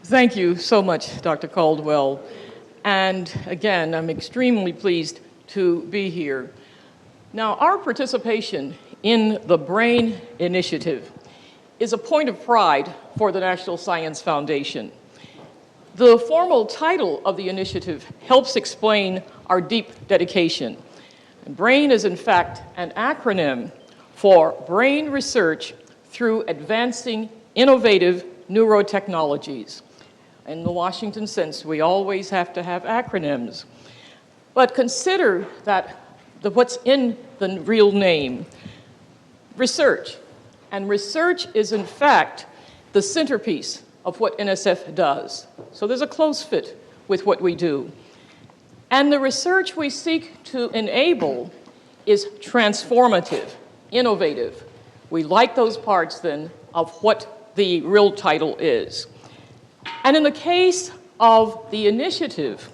Thank you so much, Dr. Caldwell. And again, I'm extremely pleased to be here. Now, our participation in the BRAIN initiative is a point of pride for the National Science Foundation. The formal title of the initiative helps explain our deep dedication. BRAIN is, in fact, an acronym for Brain Research through Advancing Innovative Neurotechnologies. In the Washington sense, we always have to have acronyms. But consider that what's in the real name, research. And research is, in fact, the centerpiece of what NSF does. So there's a close fit with what we do. And the research we seek to enable is transformative, innovative. We like those parts, then, of what the real title is. And in the case of the initiative,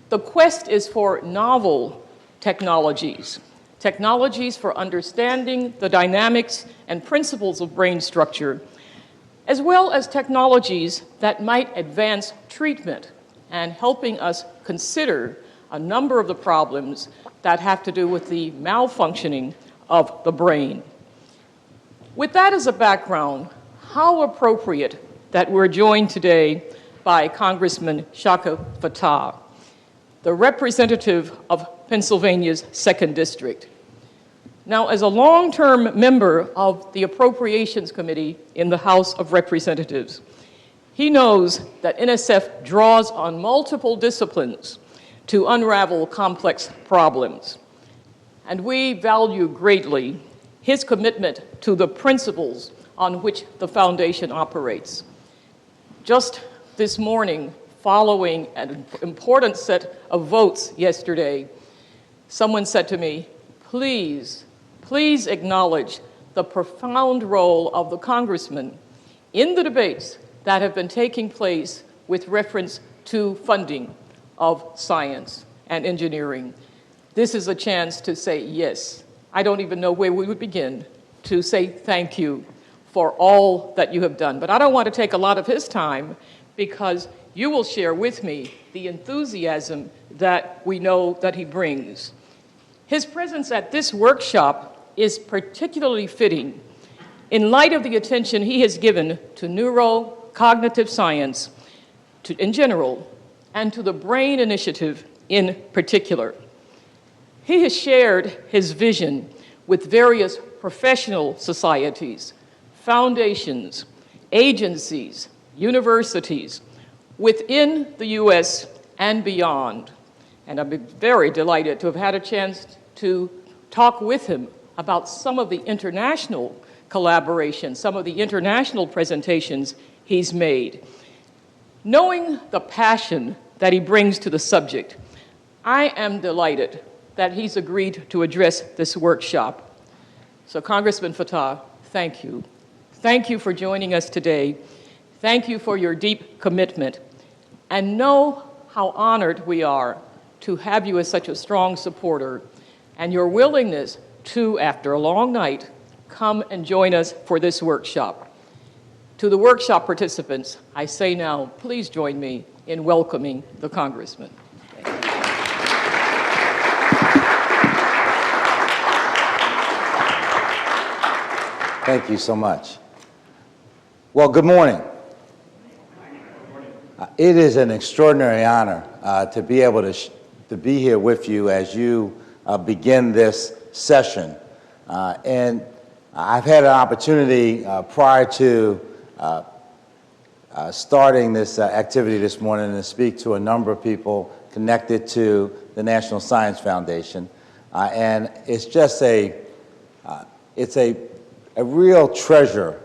the quest is for novel technologies, technologies for understanding the dynamics and principles of brain structure, as well as technologies that might advance treatment and helping us consider a number of the problems that have to do with the malfunctioning of the brain. With that as a background, how appropriate that we're joined today by Congressman Chaka Fattah, the representative of Pennsylvania's 2nd District. Now, as a long-term member of the Appropriations Committee in the House of Representatives, he knows that NSF draws on multiple disciplines to unravel complex problems. And we value greatly his commitment to the principles on which the foundation operates. Just this morning, following an important set of votes yesterday, someone said to me, please acknowledge the profound role of the congressman in the debates that have been taking place with reference to funding of science and engineering. This is a chance to say yes. I don't even know where we would begin to say thank you for all that you have done. But I don't want to take a lot of his time because you will share with me the enthusiasm that we know that he brings. His presence at this workshop is particularly fitting in light of the attention he has given to neurocognitive science in general and to the BRAIN initiative in particular. He has shared his vision with various professional societies, foundations, agencies, universities within the U.S. and beyond. And I've been very delighted to have had a chance to talk with him about some of the international collaboration, some of the international presentations he's made. Knowing the passion that he brings to the subject, I am delighted that he's agreed to address this workshop. So Congressman Fattah, thank you. Thank you for joining us today. Thank you for your deep commitment. And know how honored we are to have you as such a strong supporter and your willingness to, after a long night, come and join us for this workshop. To the workshop participants, I say now, please join me in welcoming the Congressman. Thank you so much. Well, good morning. It is an extraordinary honor to be able to be here with you as you begin this session. And I've had an opportunity prior to starting this activity this morning to speak to a number of people connected to the National Science Foundation. And it's just it's a real treasure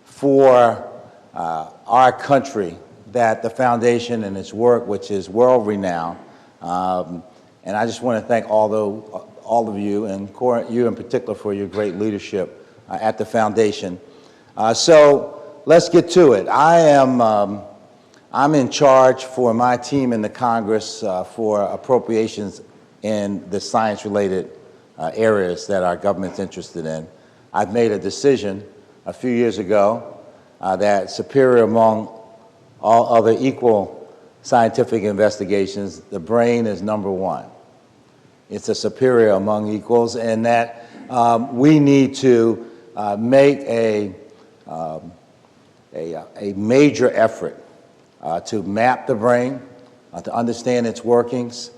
for our country that the foundation and its work, which is world-renowned, and I just want to thank all of you, and Cora, you in particular, for your great leadership at the foundation. So let's get to it. I'm in charge for my team in the Congress for appropriations in the science-related areas that our government's interested in. I've made a decision a few years ago that superior among all other equal scientific investigations, the brain is number one. It's a superior among equals, and that we need to make a major effort to map the brain, to understand its workings.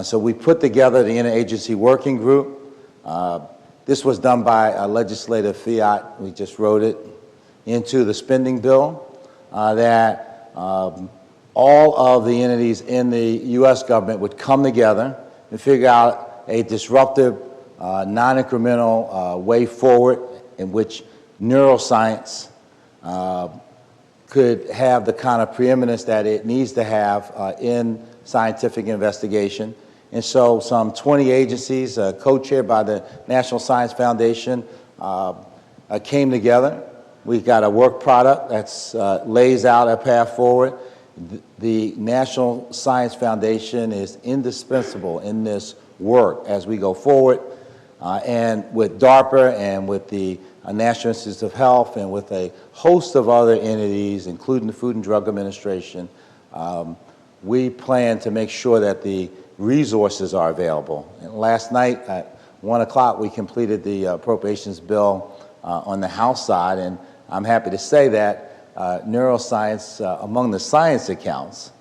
So we put together the Interagency Working Group. This was done by a legislative fiat, we just wrote it, into the spending bill, that all of the entities in the U.S. government would come together and figure out a disruptive, non-incremental way forward in which neuroscience could have the kind of preeminence that it needs to have in scientific investigation. And so some 20 agencies, co-chaired by the National Science Foundation, came together. We've got a work product that lays out a path forward. The National Science Foundation is indispensable in this work as we go forward. And with DARPA and with the National Institutes of Health and with a host of other entities, including the Food and Drug Administration, we plan to make sure that the resources are available. And last night at 1 o'clock, we completed the appropriations bill on the House side, and I'm happy to say that neuroscience, among the science accounts,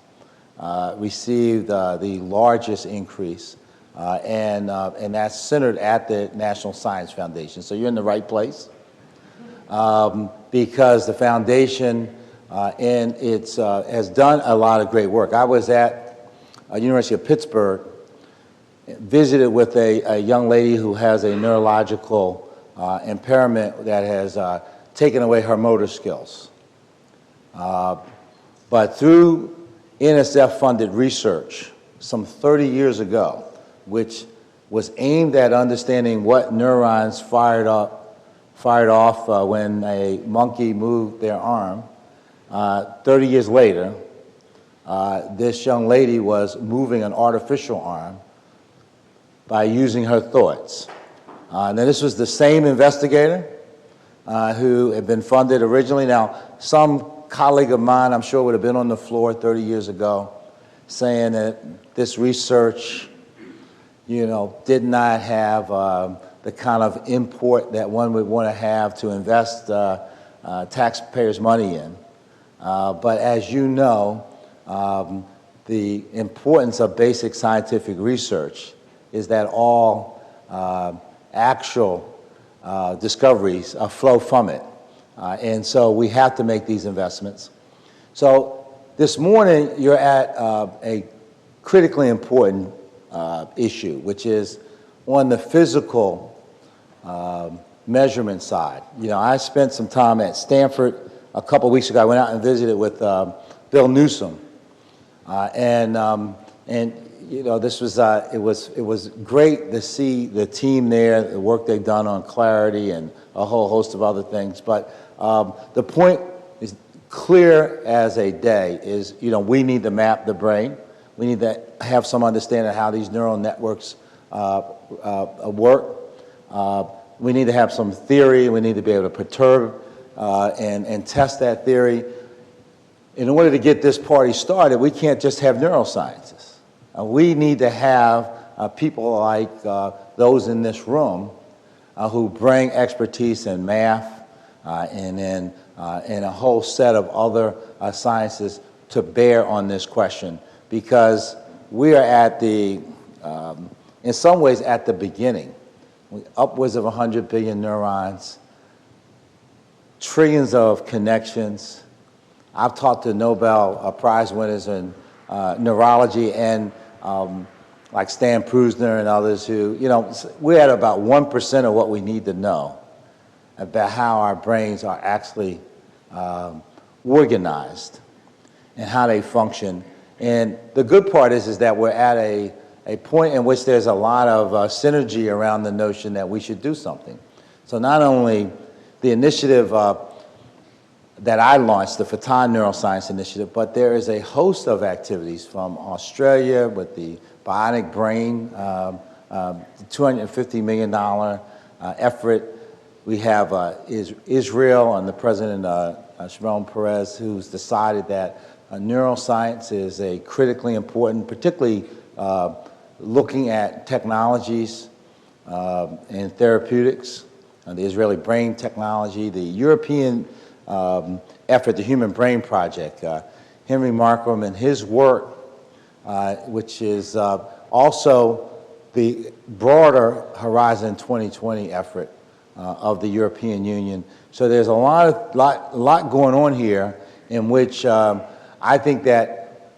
received the largest increase, and that's centered at the National Science Foundation. So you're in the right place, because the foundation has done a lot of great work. I was at University of Pittsburgh, visited with a young lady who has a neurological impairment that has taken away her motor skills. But through NSF-funded research some 30 years ago, which was aimed at understanding what neurons fired off when a monkey moved their arm, 30 years later, this young lady was moving an artificial arm by using her thoughts. Now, this was the same investigator who had been funded originally. Now, some colleague of mine, I'm sure, would have been on the floor 30 years ago saying that this research, did not have the kind of import that one would want to have to invest taxpayers' money in. But as you know, the importance of basic scientific research is that all actual discoveries flow from it. And so we have to make these investments. So this morning, you're at a critically important issue, which is on the physical measurement side. I spent some time at Stanford a couple weeks ago. I went out and visited with Bill Newsom, this was it was great to see the team there, the work they've done on clarity and a whole host of other things. But the point is clear as a day: is we need to map the brain. We need to have some understanding of how these neural networks work. We need to have some theory. We need to be able to perturb and test that theory. In order to get this party started, we can't just have neuroscientists. We need to have people like those in this room who bring expertise in math and a whole set of other sciences to bear on this question, because we are at the, in some ways, at the beginning. Upwards of 100 billion neurons, trillions of connections. I've talked to Nobel Prize winners in neurology and like Stan Prusner and others who, we're at about 1% of what we need to know about how our brains are actually organized and how they function. And the good part is that we're at a point in which there's a lot of synergy around the notion that we should do something. So not only the initiative that I launched, the Fattah Neuroscience Initiative, but there is a host of activities from Australia with the bionic brain, $250 million effort. We have Israel and the President, Shimon Peres, who's decided that neuroscience is a critically important, particularly looking at technologies and therapeutics, the Israeli brain technology, the European effort, the Human Brain Project, Henry Markram and his work, which is also the broader Horizon 2020 effort of the European Union. So there's a lot going on here in which I think that,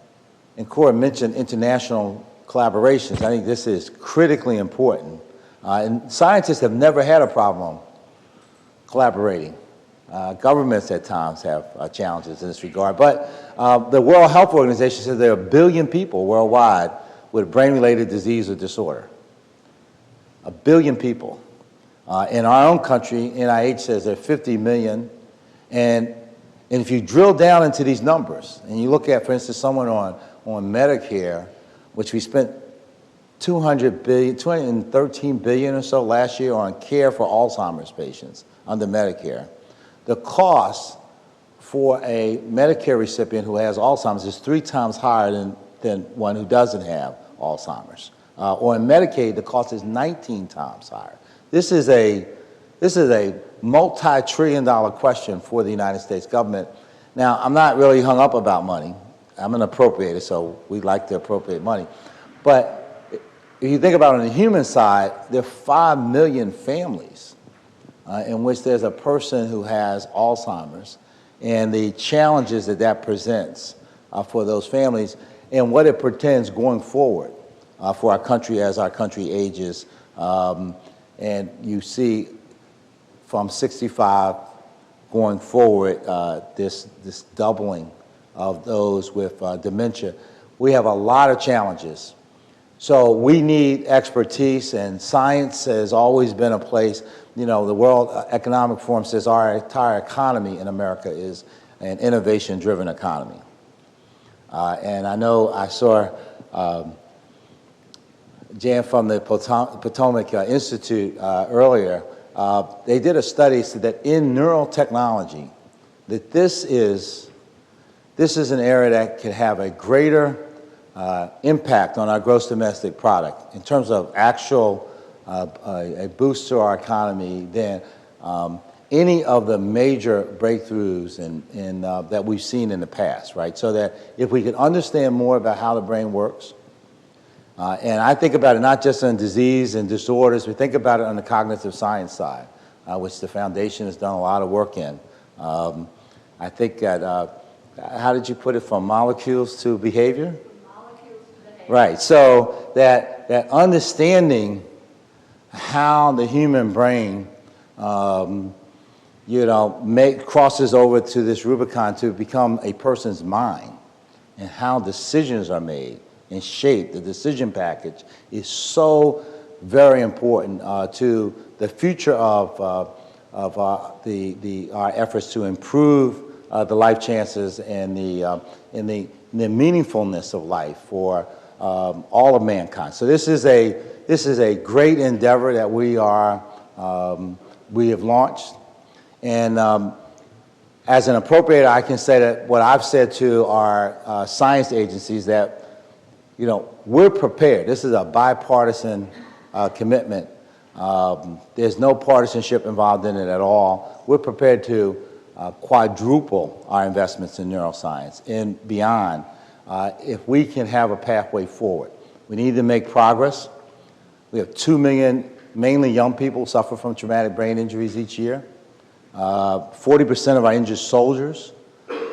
and Cora mentioned international collaborations. I think this is critically important. And scientists have never had a problem collaborating. Governments at times have challenges in this regard. But the World Health Organization says there are 1 billion people worldwide with brain-related disease or disorder. 1 billion people. In our own country, NIH says there are 50 million. And if you drill down into these numbers, and you look at, for instance, someone on Medicare, which we spent $213 billion or so last year on care for Alzheimer's patients under Medicare. The cost for a Medicare recipient who has Alzheimer's is 3 times higher than one who doesn't have Alzheimer's. Or in Medicaid, the cost is 19 times higher. This is a multi-trillion-dollar question for the United States government. Now, I'm not really hung up about money. I'm an appropriator, so we like to appropriate money. But if you think about it on the human side, there are 5 million families in which there's a person who has Alzheimer's and the challenges that presents for those families and what it portends going forward for our country as our country ages. And you see from 65 going forward this doubling of those with dementia. We have a lot of challenges. So we need expertise, and science has always been a place. You know, the World Economic Forum says our entire economy in America is an innovation-driven economy. And I know I saw Jan from the Potomac Institute earlier. They did a study so that in neural technology, that this is an area that could have a greater impact on our gross domestic product in terms of actual a boost to our economy than any of the major breakthroughs that we've seen in the past, right? So that if we could understand more about how the brain works, and I think about it not just on disease and disorders, we think about it on the cognitive science side, which the foundation has done a lot of work in. I think that, how did you put it, from molecules to behavior? Right, so that understanding how the human brain, crosses over to this Rubicon to become a person's mind, and how decisions are made and shaped, the decision package is so very important to the future of our efforts to improve the life chances and the meaningfulness of life for all of mankind. So this is a great endeavor that we have launched, and as an appropriator, I can say that what I've said to our science agencies that, you know, we're prepared. This is a bipartisan commitment. There's no partisanship involved in it at all. We're prepared to quadruple our investments in neuroscience and beyond if we can have a pathway forward. We need to make progress. We have 2 million, mainly young people, suffer from traumatic brain injuries each year. 40% of our injured soldiers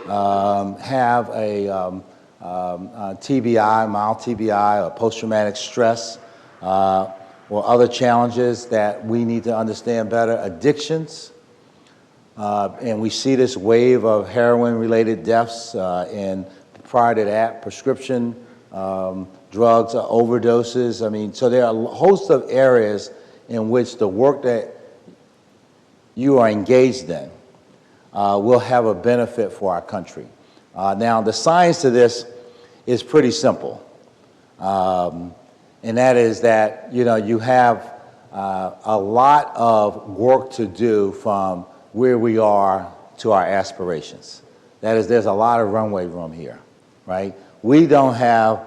have a TBI, mild TBI, or post-traumatic stress, or other challenges that we need to understand better. Addictions, and we see this wave of heroin-related deaths, and prior to that, prescription drugs, overdoses. I mean, so there are a host of areas in which the work that you are engaged in will have a benefit for our country. Now, the science of this is pretty simple, and that is that, you know, you have a lot of work to do from where we are to our aspirations. That is, there's a lot of runway room here. right? We don't have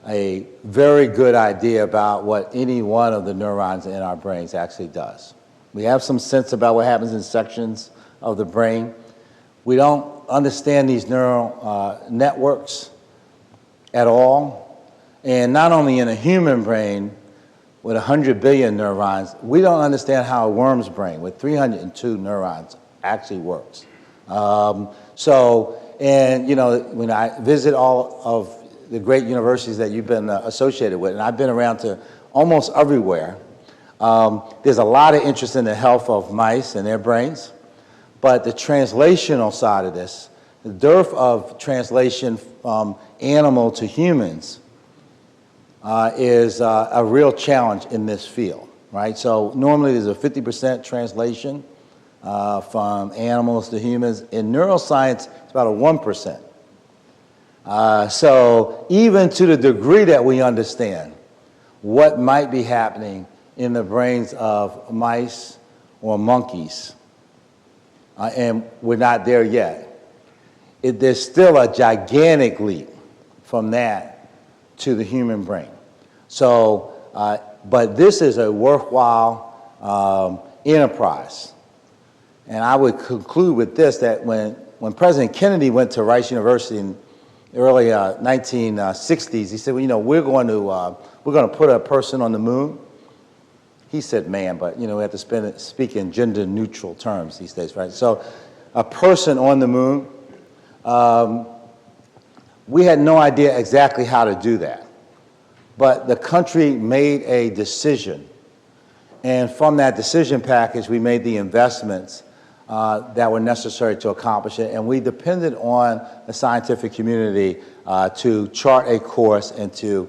a very good idea about what any one of the neurons in our brains actually does. We have some sense about what happens in sections of the brain. We don't understand these neural networks at all. And not only in a human brain with 100 billion neurons, we don't understand how a worm's brain with 302 neurons actually works. And you know, when I visit all of the great universities that you've been associated with, and I've been around to almost everywhere, there's a lot of interest in the health of mice and their brains, but the translational side of this, the dearth of translation from animal to humans is a real challenge in this field, right? So normally there's a 50% translation from animals to humans. In neuroscience, it's about a 1%. So even to the degree that we understand what might be happening in the brains of mice or monkeys, and we're not there yet, there's still a gigantic leap from that to the human brain. So, but this is a worthwhile enterprise. And I would conclude with this, that when President Kennedy went to Rice University in the early 1960s, he said, well, you know, we're going to put a person on the moon. He said man, but, you know, we have to speak in gender-neutral terms these days, right? So a person on the moon, we had no idea exactly how to do that. But the country made a decision. And from that decision package, we made the investments that were necessary to accomplish it. And we depended on the scientific community to chart a course and to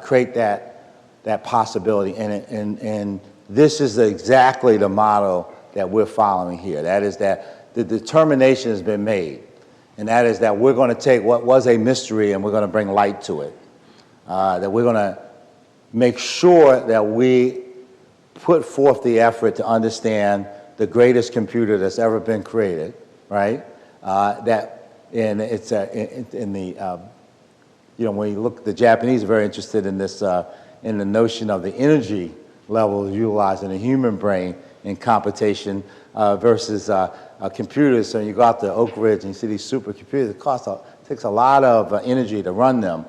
create that possibility. And this is exactly the model that we're following here. That is that the determination has been made. And that is that we're going to take what was a mystery and we're going to bring light to it. That we're going to make sure that we put forth the effort to understand the greatest computer that's ever been created, right? And it's in the, you know, when you look, the Japanese are very interested in this, in the notion of the energy level utilized in the human brain in computation versus computers. So you go out to Oak Ridge and you see these supercomputers. It takes a lot of energy to run them.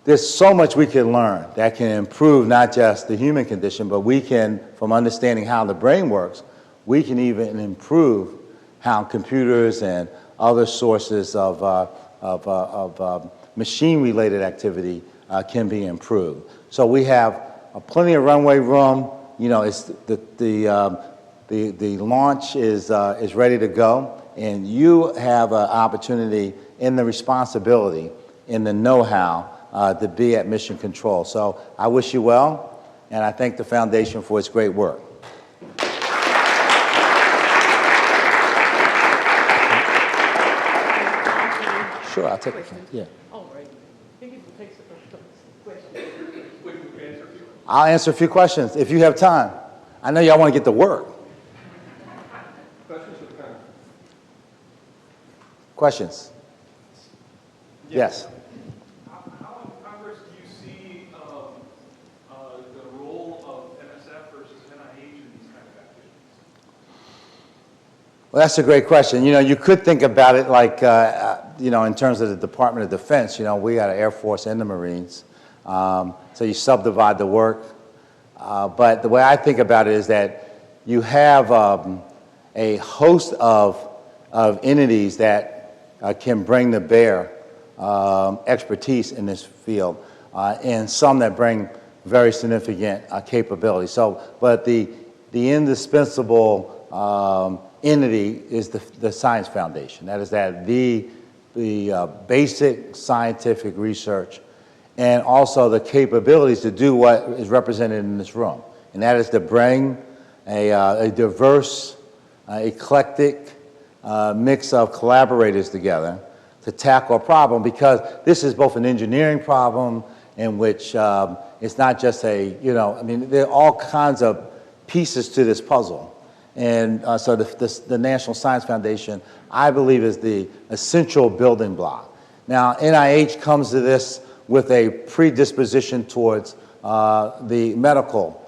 There's so much we can learn that can improve not just the human condition, but we can, from understanding how the brain works, we can even improve how computers and other sources of machine-related activity can be improved. So we have plenty of runway room. You know, it's the launch is ready to go, and you have an opportunity in the responsibility, in the know-how, to be at mission control. So I wish you well, and I thank the foundation for its great work. Sure, I'll take it. Yeah. All right. I think it will take some questions. I'll answer a few questions if you have time. I know y'all want to get to work. Questions or comments? Questions? Yes. How in Congress do you see the role of NSF versus NIH in these kind of activities? Well, that's a great question. You know, you could think about it like, you know, in terms of the Department of Defense. You know, we got an Air Force and the Marines. So you subdivide the work. But the way I think about it is that you have a host of entities that can bring to bear expertise in this field, and some that bring very significant capability. So, but the indispensable entity is the Science Foundation. That is the basic scientific research, and also the capabilities to do what is represented in this room, and that is to bring a diverse, eclectic mix of collaborators together to tackle a problem, because this is both an engineering problem in which it's not just a, you know, I mean, there are all kinds of pieces to this puzzle. And so the National Science Foundation, I believe, is the essential building block. Now, NIH comes to this with a predisposition towards the medical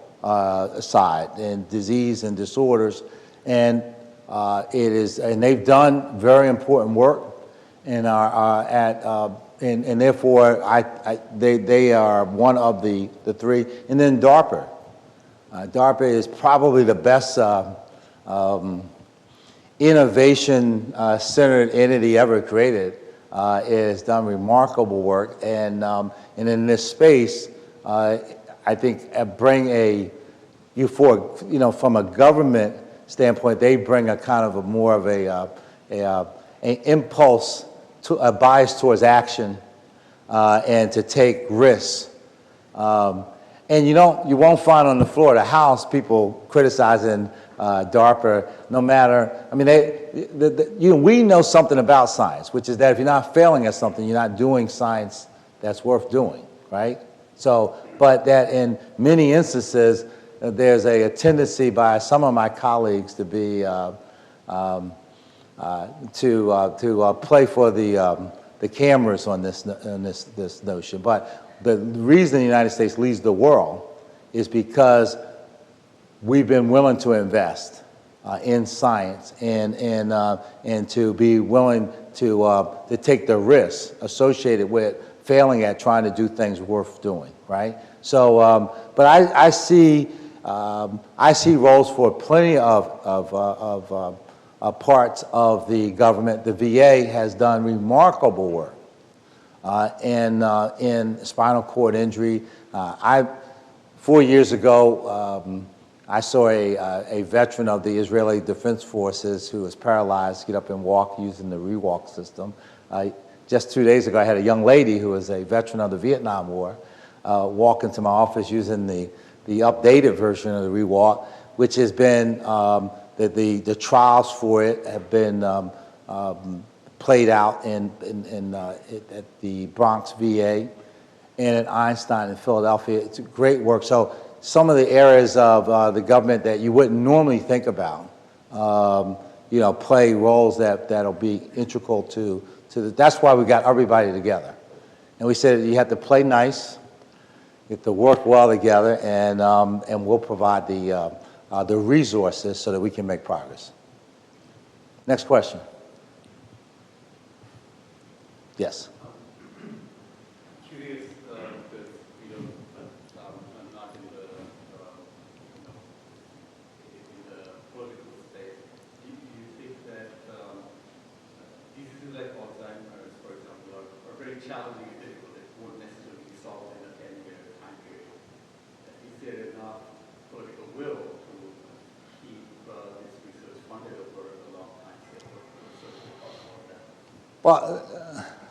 side and disease and disorders, and they've done very important work, and and therefore they are one of the three. And then DARPA. DARPA is probably the best innovation-centered entity ever created. It has done remarkable work, and in this space, I think from a government standpoint, they bring a kind of more of an impulse, to a bias towards action, and to take risks. And you won't find on the floor of the House people criticizing DARPA, no matter, I mean, we know something about science, which is that if you're not failing at something, you're not doing science that's worth doing, right? So, but that in many instances, there's a tendency by some of my colleagues to be, to play for the cameras on this notion. But the reason the United States leads the world is because we've been willing to invest in science and to be willing to take the risks associated with failing at trying to do things worth doing, right? So, but I see roles for plenty of parts of the government. The VA has done remarkable work in spinal cord injury. 4 years ago, I saw a veteran of the Israeli Defense Forces who was paralyzed get up and walk using the ReWalk system. Just 2 days ago, I had a young lady who was a veteran of the Vietnam War walk into my office using the updated version of the ReWalk, which has been, the trials for it have been played out at the Bronx VA and at Einstein in Philadelphia. It's great work. So some of the areas of the government that you wouldn't normally think about, play roles that'll be integral to that's why we got everybody together. And we said you have to play nice, you have to work well together, and we'll provide the resources so that we can make progress. Next question. Yes. Curious, because I'm not in the political space. Do you think that diseases like Alzheimer's, for example, are very challenging and difficult that won't necessarily be solved in a 10-year time period? Is there enough political will to keep this research funded over a long time scale? Well,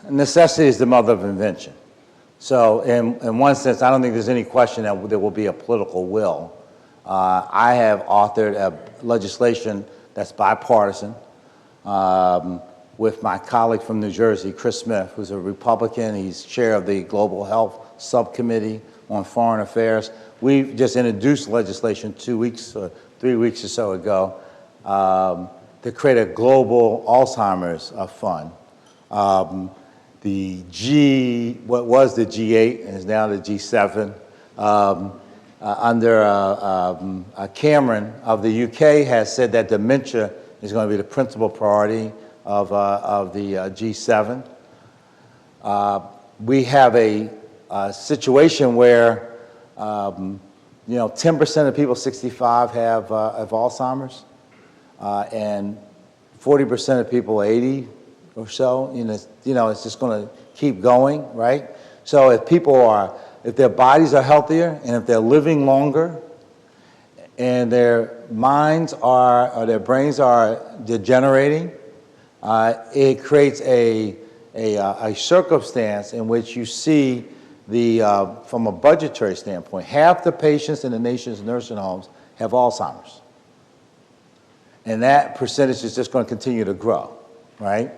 necessity is the mother of invention. So in one sense, I don't think there's any question that there will be a political will. I have authored a legislation that's bipartisan with my colleague from New Jersey, Chris Smith, who's a Republican. He's chair of the Global Health Subcommittee on Foreign Affairs. We just introduced legislation 2 weeks or 3 weeks or so ago to create a global Alzheimer's fund. What was the G8 and is now the G7, under Cameron of the UK has said that dementia is going to be the principal priority of the G7. We have a situation where 10% of people 65 have Alzheimer's, and 40% of people 80 or so. It's just going to keep going, right? So if their bodies are healthier and if they're living longer, and their minds or their brains are degenerating, it creates a circumstance in which you see from a budgetary standpoint, half the patients in the nation's nursing homes have Alzheimer's. And that percentage is just going to continue to grow, right?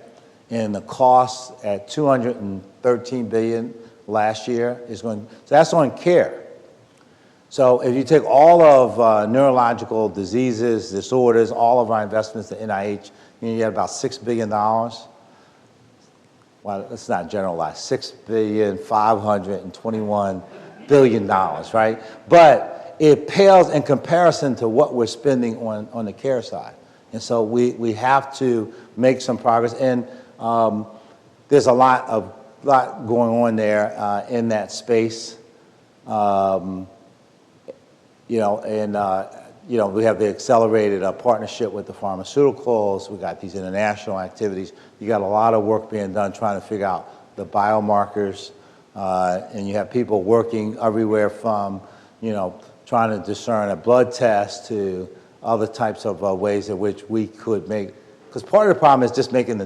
And the cost at $213 billion last year so that's on care. So if you take all of neurological diseases, disorders, all of our investments to NIH, you have about $6 billion. well, let's not generalize, $6,521,000,000, right? But it pales in comparison to what we're spending on the care side. And so we have to make some progress. And there's a lot going on there in that space. We have the accelerated partnership with the pharmaceuticals. We got these international activities. You got a lot of work being done trying to figure out the biomarkers, and you have people working everywhere from, trying to discern a blood test to other types of ways in which we could make, because part of the problem is just making the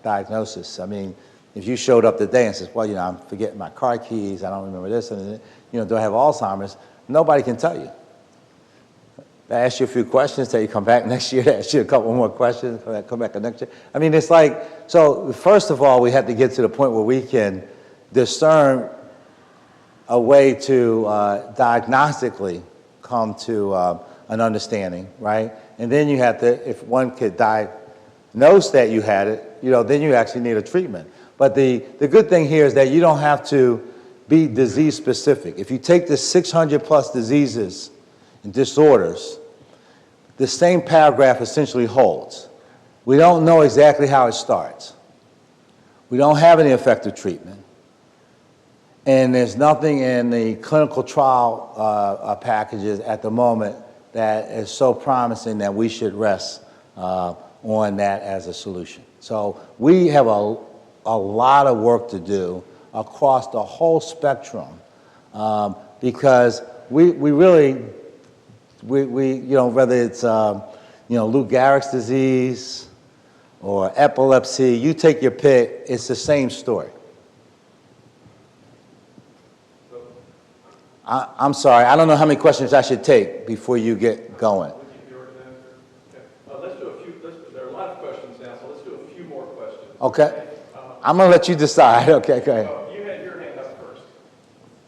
diagnosis. I mean, if you showed up today and says, well, I'm forgetting my car keys, I don't remember this, and do I have Alzheimer's? Nobody can tell you. They ask you a few questions, tell you come back next year, they ask you a couple more questions, come back next year. I mean, it's like, so first of all, we have to get to the point where we can discern a way to diagnostically come to an understanding, right? And then you have to, if one could diagnose that you had it, then you actually need a treatment. But the good thing here is that you don't have to be disease specific. If you take the 600 plus diseases and disorders, the same paragraph essentially holds. We don't know exactly how it starts. We don't have any effective treatment. And there's nothing in the clinical trial packages at the moment that is so promising that we should rest on that as a solution. So we have a lot of work to do across the whole spectrum because we really, whether it's, Lou Gehrig's disease or epilepsy, you take your pick, it's the same story. I'm sorry, I don't know how many questions I should take before you get going. Let's do a few, there are a lot of questions now, so let's do a few more questions. Okay. I'm going to let you decide. Okay, go ahead. You had your hand up first.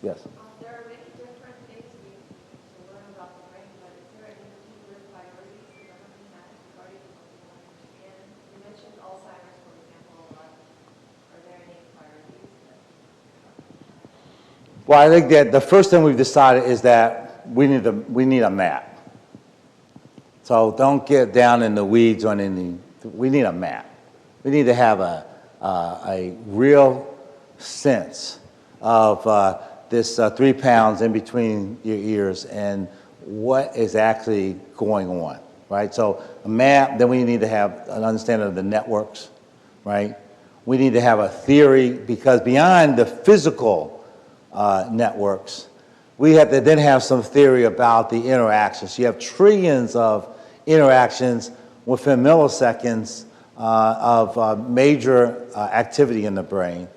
Yes. There are many different things we need to learn about the brain, but is there any particular priorities the government has regarding what we want to understand? You mentioned Alzheimer's, for example. Are there any priorities? Well, I think that the first thing we've decided is that we need a map. So don't get down in the weeds on any. We need a map. We need to have a real sense of this 3 pounds in between your ears and what is actually going on, right? So a map, then we need to have an understanding of the networks, right? We need to have a theory because beyond the physical networks, we have to then have some theory about the interactions. You have trillions of interactions within milliseconds of major activity in the brain.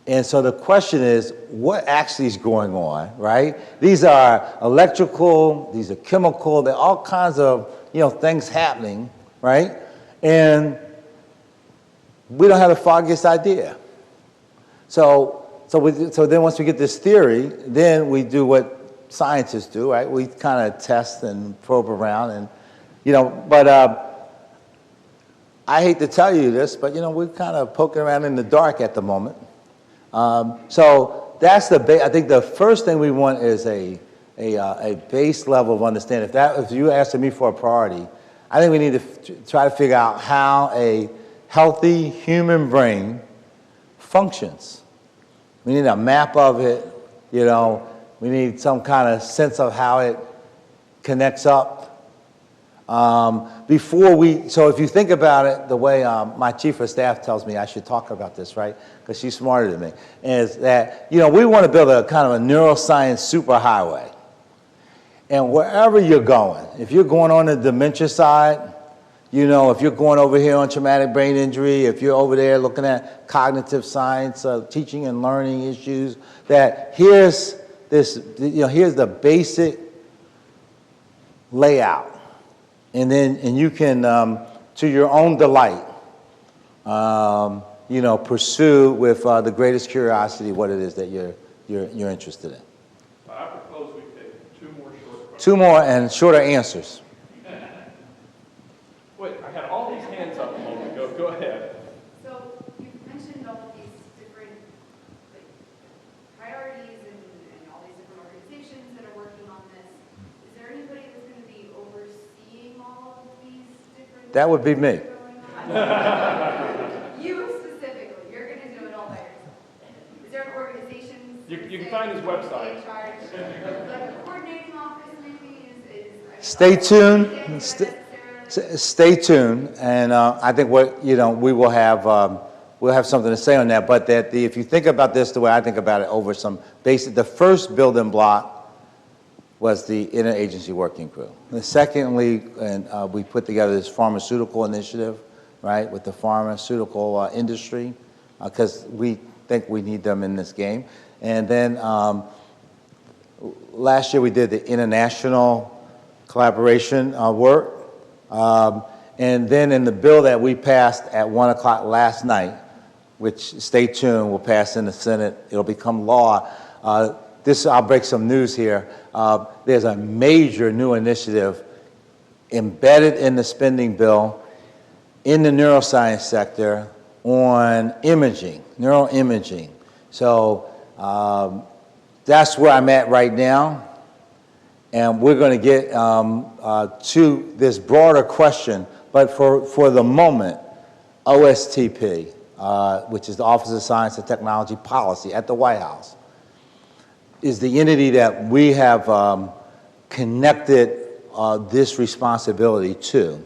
And so the question is, what actually is going on, right? These are electrical, these are chemical, there are all kinds of things happening, right? And we don't have the foggiest idea. So then once we get this theory, then we do what scientists do, right? We kind of test and probe around and, but I hate to tell you this, but we're kind of poking around in the dark at the moment. So that's I think the first thing we want is a base level of understanding. If you asking me for a priority, I think we need to try to figure out how a healthy human brain functions. We need a map of it, we need some kind of sense of how it connects up. So if you think about it, the way my chief of staff tells me I should talk about this, right? Because she's smarter than me, is that, we want to build a kind of a neuroscience superhighway. And wherever you're going, if you're going on the dementia side, if you're going over here on traumatic brain injury, if you're over there looking at cognitive science, teaching and learning issues, that here's the basic layout. And you can, to your own delight, pursue with the greatest curiosity what it is that you're interested in. I propose we take 2 more short questions. 2 more and shorter answers. Wait, I had all these hands up a moment ago. Go ahead. So you've mentioned all of these That would be me. You specifically, you're going to do it all by yourself. Is there an organization? You can find his website. In charge, like a coordinating office maybe Stay tuned. necessarily? Stay tuned, and I think we will have we'll have something to say on that. But if you think about this the way I think about it, over some basic, the first building block was the interagency working group. And secondly, we put together this pharmaceutical initiative, right, with the pharmaceutical industry, because we think we need them in this game. And then last year we did the international collaboration work. And then in the bill that we passed at 1 o'clock last night, which, stay tuned, will pass in the Senate, it'll become law. I'll break some news here. There's a major new initiative embedded in the spending bill in the neuroscience sector on imaging, neuroimaging. So that's where I'm at right now. And we're going to get to this broader question, but for the moment, OSTP, which is the Office of Science and Technology Policy at the White House, is the entity that we have connected this responsibility to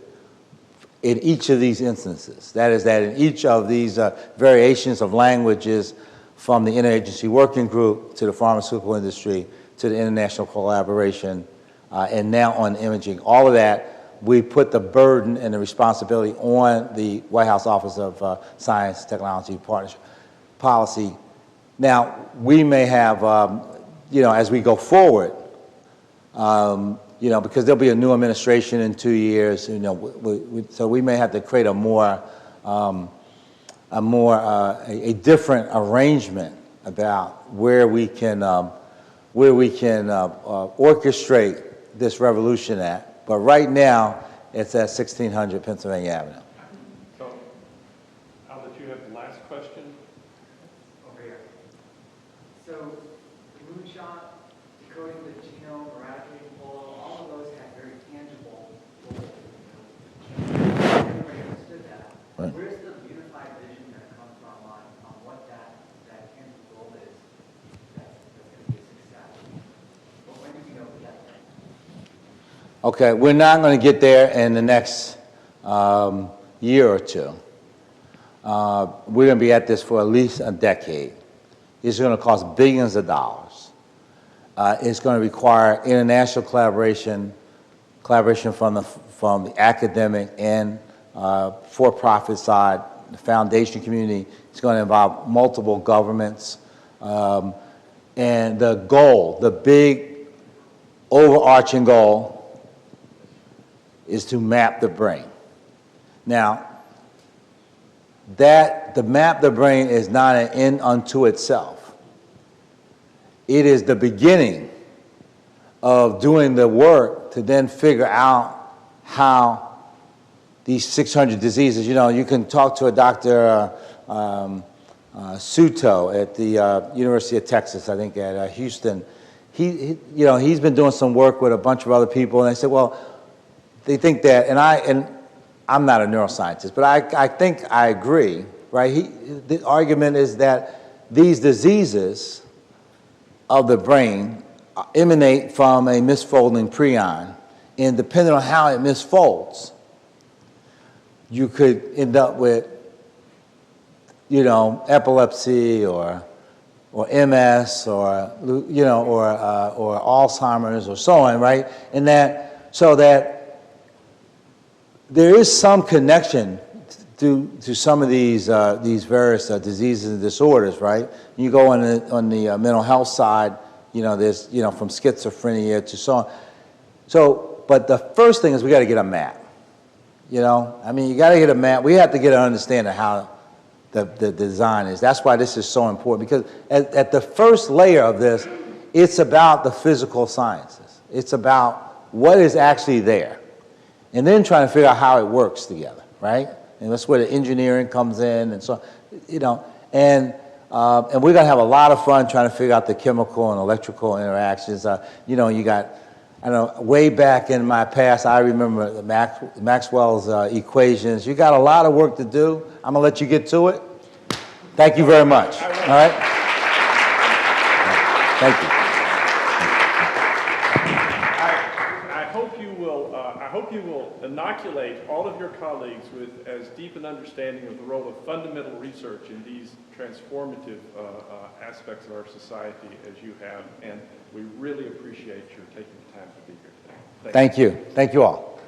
in each of these instances. That is that in each of these variations of languages, from the interagency working group to the pharmaceutical industry to the international collaboration, and now on imaging, all of that, we put the burden and the responsibility on the White House Office of Science, Technology, Partnership Policy. Now, we may have, as we go forward, because there'll be a new administration in 2 years, so we may have to create a different arrangement about where we can orchestrate this revolution at. But right now, it's at 1600 Pennsylvania Avenue. So I'll let you have the last question. Over here. So, the moonshot, decoding the genome, eradicating polio, all of those have very tangible goals. Everybody understood that. Right. Where's the unified vision that comes online on what that tangible goal is that's going to be a success? But when do we know that? Okay, we're not going to get there in the next year or two. We're going to be at this for at least a decade. It's going to cost billions of dollars. It's going to require international collaboration from the academic and for-profit side, the foundation community. It's going to involve multiple governments. And the goal, the big overarching goal, is to map the brain. Now, the map the brain is not an end unto itself. It is the beginning of doing the work to then figure out how these 600 diseases, you can talk to a Dr. Suto at the University of Texas, I think at Houston. He's been doing some work with a bunch of other people, and they said, well, they think that, and I'm not a neuroscientist, but I think I agree, right? The argument is that these diseases of the brain emanate from a misfolding prion, and depending on how it misfolds, you could end up with, epilepsy or MS or Alzheimer's or so on, right? And so that there is some connection to some of these various diseases and disorders, right? You go on the mental health side, there's from schizophrenia to so on. So, but the first thing is we got to get a map. You got to get a map. We have to get an understanding of how the design is. That's why this is so important, because at the first layer of this, it's about the physical sciences. It's about what is actually there. And then trying to figure out how it works together, right? And that's where the engineering comes in, and so, and we're gonna have a lot of fun trying to figure out the chemical and electrical interactions. You got I know way back in my past, I remember the Maxwell's equations. You got a lot of work to do. I'm gonna let you get to it. Thank you very much. All right. Thank you. I hope you will inoculate all of your colleagues with as deep an understanding of the role of fundamental research in these transformative aspects of our society as you have, and we really appreciate your taking the time to be here today. Thank you. Thank you all.